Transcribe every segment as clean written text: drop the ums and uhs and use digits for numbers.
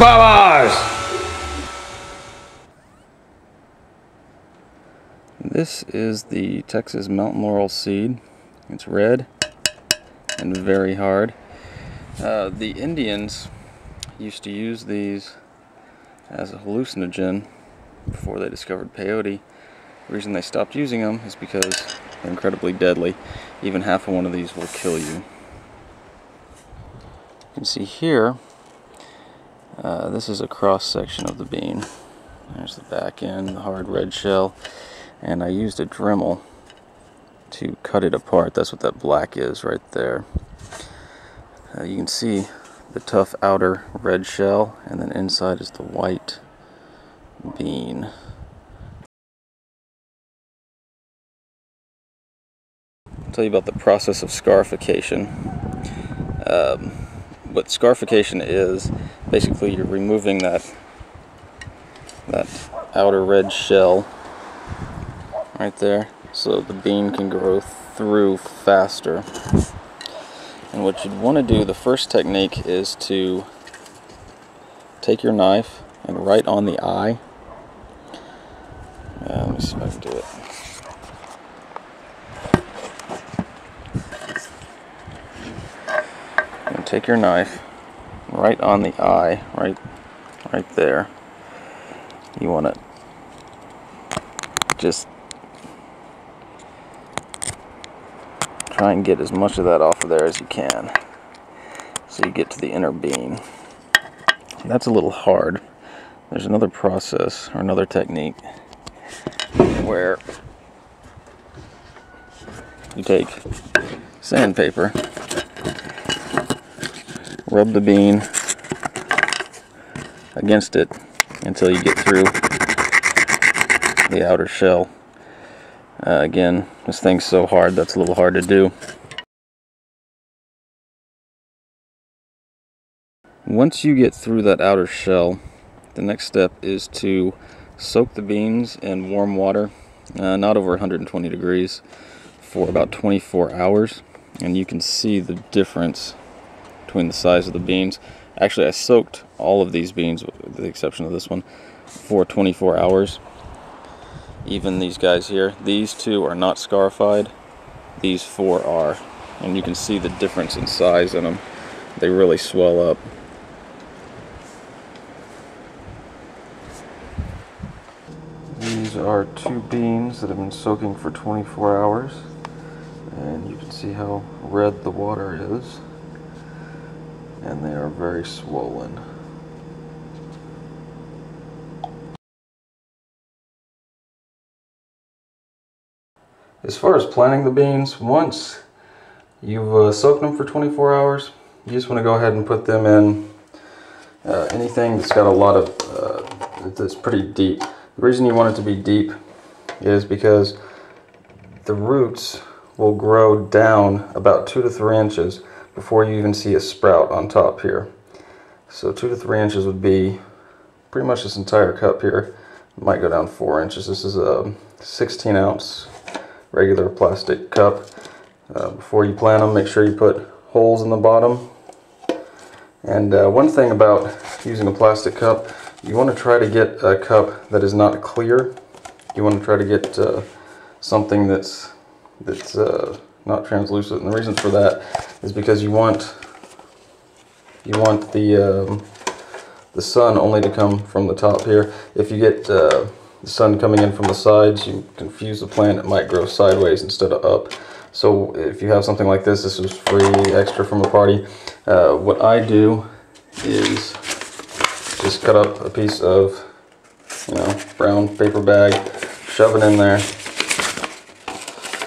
Powers! This is the Texas Mountain Laurel seed. It's red and very hard. The Indians used to use these as a hallucinogen before they discovered peyote. The reason they stopped using them is because they're incredibly deadly. Even half of one of these will kill you. You can see here, this is a cross section of the bean. There's the back end, the hard red shell, and I used a Dremel to cut it apart. That's what that black is right there. You can see the tough outer red shell, and then inside is the white bean. I'll tell you about the process of scarification. What scarification is, basically you're removing that outer red shell right there so the bean can grow through faster. And what you'd want to do, the first technique is to take your knife and right on the eye. Let me see if I can do it. And take your knife right on the eye, right there. You want to just try and get as much of that off of there as you can, so you get to the inner bean. That's a little hard. There's another process, or another technique, where you take sandpaper, rub the bean against it until you get through the outer shell. Again, this thing's so hard, that's a little hard to do. Once you get through that outer shell, the next step is to soak the beans in warm water, not over 120 degrees, for about 24 hours. And you can see the difference between the size of the beans. Actually, I soaked all of these beans, with the exception of this one, for 24 hours. Even these guys here, these two are not scarified, these four are, and you can see the difference in size in them. They really swell up. These are two beans that have been soaking for 24 hours, and you can see how red the water is, and they are very swollen. As far as planting the beans, once you've soaked them for 24 hours, you just want to go ahead and put them in anything that's got a lot of, that's pretty deep. The reason you want it to be deep is because the roots will grow down about 2 to 3 inches before you even see a sprout on top here. So 2 to 3 inches would be pretty much this entire cup here. It might go down 4 inches. This is a 16-ounce regular plastic cup. Before you plant them, make sure you put holes in the bottom. And one thing about using a plastic cup, you want to try to get a cup that is not clear. You want to try to get something that's not translucent. And the reason for that is because you want the sun only to come from the top here. If you get the sun coming in from the sides, you confuse the plant. It might grow sideways instead of up. So if you have something like this, this is free extra from a party. What I do is just cut up a piece of, brown paper bag, shove it in there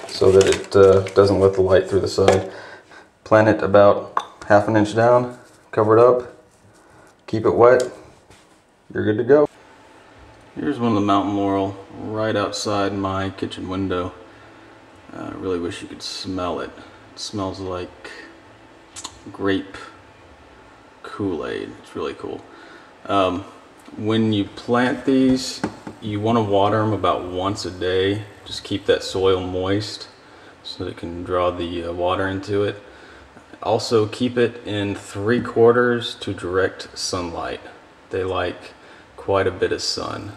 so that it doesn't let the light through the side. Plant it about 1/2 inch down, cover it up, keep it wet, you're good to go. Here's one of the mountain laurel right outside my kitchen window. I really wish you could smell it. It smells like grape Kool-Aid. It's really cool. When you plant these, you want to water them about once a day. Just keep that soil moist so that it can draw the water into it. Also keep it in 3/4 to direct sunlight. they like quite a bit of sun.